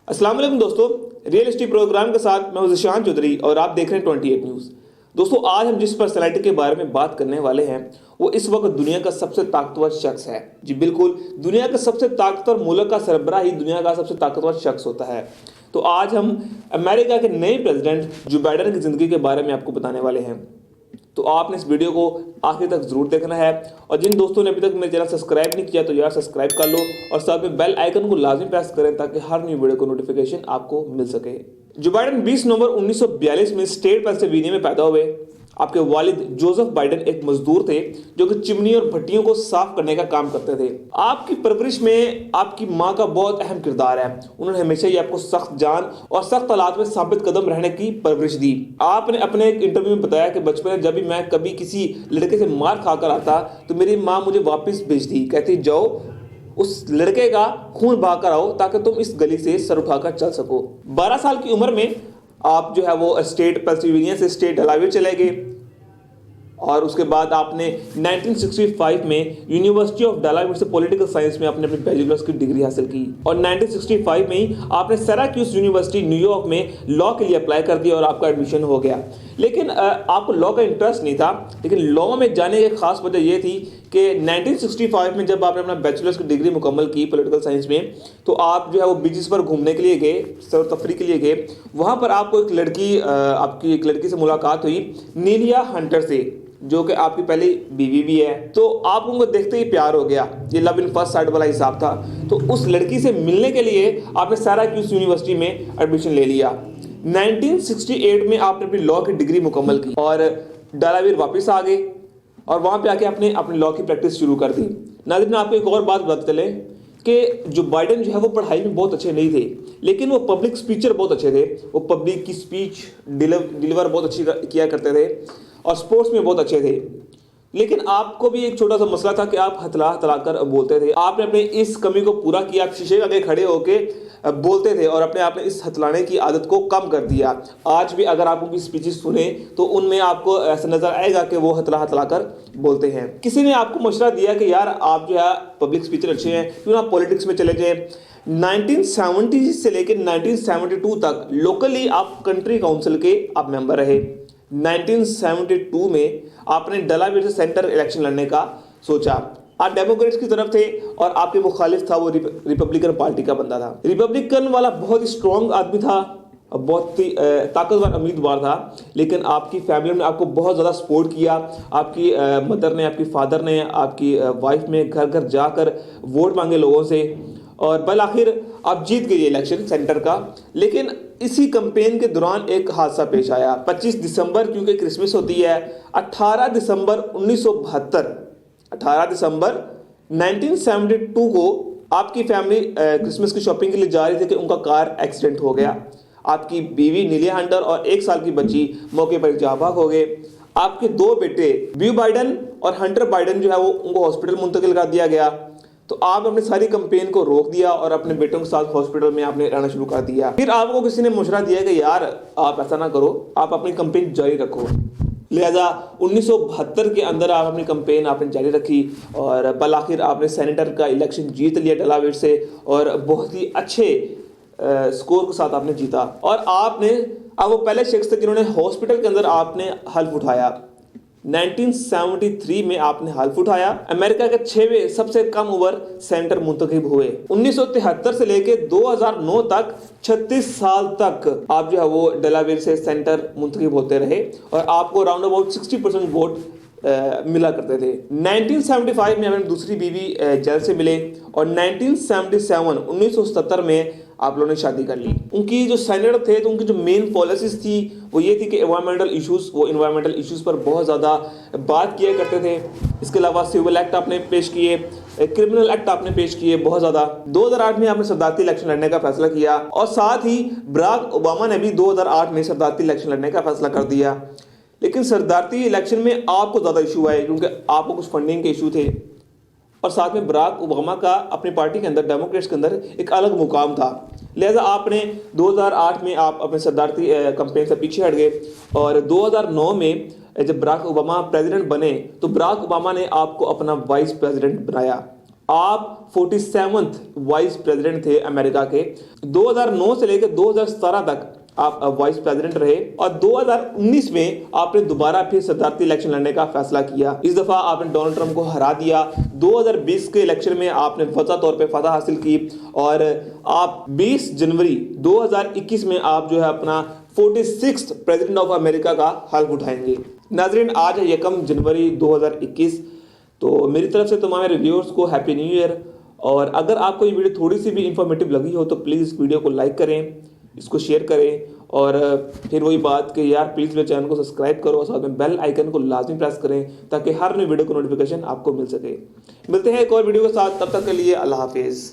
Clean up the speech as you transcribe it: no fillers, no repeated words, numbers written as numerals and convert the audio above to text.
अस्सलाम वालेकुम दोस्तों, रियल हिस्ट्री प्रोग्राम के साथ मैं हूं ज़िशान चौधरी और आप देख रहे हैं 28 न्यूज़। दोस्तों, आज हम जिस पर्सनैलिटी के बारे में बात करने वाले हैं वो इस वक्त दुनिया का सबसे ताकतवर शख्स है। जी बिल्कुल, दुनिया का सबसे ताकतवर मुल्क का सरबराह ही दुनिया का सबसे ताकतवर शख्स होता है। तो आज हम अमेरिका के नए प्रेसिडेंट जो बाइडेन की ज़िंदगी के बारे में आपको बताने वाले हैं। तो आपने इस वीडियो को आखिर तक जरूर देखना है और जिन दोस्तों ने अभी तक मेरे चैनल सब्सक्राइब नहीं किया तो यार सब्सक्राइब कर लो और साथ में बेल आइकन को लाजमी प्रेस करें ताकि हर न्यू वीडियो को नोटिफिकेशन आपको मिल सके। जो बाइडेन 20 नवंबर 1942 में स्टेट पेंसिल्वेनिया में पैदा हुए। आपके वालिद जोसेफ बाइडेन एक मजदूर थे जो कि चिमनी और भट्टियों को साफ करने का काम करते थे। आपकी परवरिश में आपकी माँ का बहुत अहम किरदार है। उन्होंने हमेशा ही आपको सख्त जान और सख्त हालात में साबित कदम रहने की परवरिश दी। आपने अपने एक इंटरव्यू में बताया कि बचपन में जब भी मैं कभी किसी लड़के से मार खाकर आता तो मेरी माँ मुझे वापस भेजती, कहती जाओ उस लड़के का खून बहाकर आओ ताकि तुम इस गली से सर उठाकर चल सको। 12 साल की उम्र में आप जो है वो स्टेट पेंसिल्वेनिया से स्टेट डेलावेयर चले गए और उसके बाद आपने 1965 में यूनिवर्सिटी ऑफ डेलावेयर से पॉलिटिकल साइंस में आपने अपनी बैचलर्स की डिग्री हासिल की और 1965 में ही आपने सिराक्यूज यूनिवर्सिटी न्यूयॉर्क में लॉ के लिए अप्लाई कर दिया और आपका एडमिशन हो गया। लेकिन आपको लॉ का इंटरेस्ट नहीं था, लेकिन लॉ में जाने की खास वजह यह थी कि 1965 में जब आपने अपना बैचलर्स की डिग्री मुकम्मल की पॉलिटिकल साइंस में तो आप जो है वो बीचेस पर घूमने के लिए गए, सैर तफरी के लिए गए। वहाँ पर आपको आपकी एक लड़की से मुलाकात हुई, नीलिया हंटर से, जो कि आपकी पहली बीवी भी है। तो आप उनको देखते ही प्यार हो गया, ये लव इन फर्स्ट साइट वाला हिसाब था। तो उस लड़की से मिलने के लिए आपने सिराक्यूज यूनिवर्सिटी में एडमिशन ले लिया। 1968 में आपने अपनी लॉ की डिग्री मुकम्मल की और डेलावेयर वापस आ गए और वहाँ पे आके आपने अपनी लॉ की प्रैक्टिस शुरू कर दी। नाज़रीन, आपको एक और बात बताते चले कि जो बाइडेन जो है वो पढ़ाई में बहुत अच्छे नहीं थे, लेकिन वो पब्लिक स्पीचर बहुत अच्छे थे। वो पब्लिक की स्पीच डिलीवर बहुत अच्छी किया करते थे और स्पोर्ट्स में बहुत अच्छे थे। लेकिन आपको भी एक छोटा सा मसला था कि आप हथला हथला कर बोलते थे। आपने अपने इस कमी को पूरा किया, आप शीशे के आगे खड़े होके बोलते थे और अपने आपने इस हथलाने की आदत को कम कर दिया। आज भी अगर आप उनकी स्पीचेस सुने तो उनमें आपको ऐसा नजर आएगा कि वो हथला हथला कर बोलते हैं। किसी ने आपको मशवरा दिया कि यार आप जो है पब्लिक स्पीचर अच्छे हैं, क्यों ना पॉलिटिक्स में चले जाए। 1970 से लेकर 1972 तक लोकली आप कंट्री काउंसिल के आप मेंबर रहे। 1972 में आपने डेलावेयर से सेंटर इलेक्शन लड़ने का सोचा। आप डेमोक्रेट्स की तरफ थे और आपके मुखालिफ था वो रिपब्लिकन पार्टी का बंदा था। रिपब्लिकन वाला बहुत ही स्ट्रॉन्ग आदमी था, बहुत ही ताकतवर उम्मीदवार था, लेकिन आपकी फैमिली ने आपको बहुत ज़्यादा सपोर्ट किया। आपकी मदर ने, आपकी फादर ने, आपकी वाइफ में घर घर जाकर वोट मांगे लोगों से और बल आखिर आप जीत गए इलेक्शन सेंटर का। लेकिन इसी कैंपेन के दौरान एक हादसा पेश आया। 25 दिसंबर क्योंकि क्रिसमस होती है, 18 दिसंबर 1972 को आपकी फैमिली क्रिसमस की शॉपिंग के लिए जा रही थी कि उनका कार एक्सीडेंट हो गया। आपकी बीवी नीलिया हंटर और 1 साल की बच्ची मौके पर जाँ भाग हो गए। आपके 2 बेटे ब्यू बाइडेन और हंटर बाइडेन जो है वो उनको हॉस्पिटल मुंतकिल कर दिया गया। तो आप अपनी सारी कैंपेन को रोक दिया और अपने बेटों के साथ हॉस्पिटल में आपने रहना शुरू कर दिया। फिर आपको किसी ने मशवरा दिया कि यार आप ऐसा ना करो, आप अपनी कैंपेन जारी रखो। लिहाजा 1972 के अंदर आप अपनी कैंपेन आपने जारी रखी और बल आखिर आपने सेनेटर का इलेक्शन जीत लिया डेलावेयर से और बहुत ही अच्छे स्कोर के साथ आपने जीता। और आपने अब वो पहले शख्स थे जिन्होंने हॉस्पिटल के अंदर आपने हल्फ उठाया। 1973 में आपने हल्फ उठाया। अमेरिका के 6वें सबसे कम ओवर सेंटर मुंतखब हुए। 1973 से लेकर 2009 तक 36 साल तक आप जो है वो डेलावेयर से सेंटर मुंतखब होते रहे और आपको राउंड अबाउट 60% वोट मिला करते थे। 1975 में अपनी दूसरी बीवी जेल से मिले और 1970 में आप लोगों ने शादी कर ली। उनकी जो सेनेटर थे तो उनकी जो मेन पॉलिसीज थी वो ये थी कि एनवायरमेंटल इश्यूज पर बहुत ज़्यादा बात किया करते थे। इसके अलावा सिविल एक्ट आपने पेश किए, क्रिमिनल एक्ट आपने पेश किए बहुत ज़्यादा। 2008 में आपने सदारती इलेक्शन लड़ने का फैसला किया और साथ ही बराक ओबामा ने भी 2008 में सदारती इलेक्शन लड़ने का फैसला कर दिया। लेकिन सदारती इलेक्शन में आपको ज़्यादा इशू आए क्योंकि आपको कुछ फंडिंग के इशू थे और साथ में बराक ओबामा का अपनी पार्टी के अंदर, डेमोक्रेट्स के अंदर एक अलग मुकाम था। लिहाजा आपने 2008 में आप अपने सदारती कैंपेन से पीछे हट गए और 2009 में जब बराक ओबामा प्रेसिडेंट बने तो बराक ओबामा ने आपको अपना वाइस प्रेसिडेंट बनाया आप 47th वाइस प्रेसिडेंट थे अमेरिका के। 2009 से लेकर 2017 तक आप वाइस प्रेसिडेंट रहे और 2019 में आपने दोबारा फिर सदारती इलेक्शन लड़ने का फैसला किया। इस दफा आपने डोनाल्ड ट्रंप को हरा दिया। 2020 के इलेक्शन में आपने वज़ा तौर पे फतह हासिल की और आप 20 जनवरी 2021 में आप जो है अपना 46th प्रेसिडेंट ऑफ अमेरिका का हल्फ उठाएंगे। नाज़रीन, आज है 1 जनवरी 2021। तो मेरी तरफ से तमाम रिव्यूअर्स को हैप्पी न्यू ईयर। और अगर आपको ये वीडियो थोड़ी सी भी इंफॉर्मेटिव लगी हो तो प्लीज़ वीडियो को लाइक करें, इसको शेयर करें और फिर वही बात कि यार प्लीज़ मेरे चैनल को सब्सक्राइब करो और साथ में बेल आइकन को लाजमी प्रेस करें ताकि हर नई वीडियो को नोटिफिकेशन आपको मिल सके। मिलते हैं एक और वीडियो के साथ, तब तक के लिए अल्लाह हाफिज़।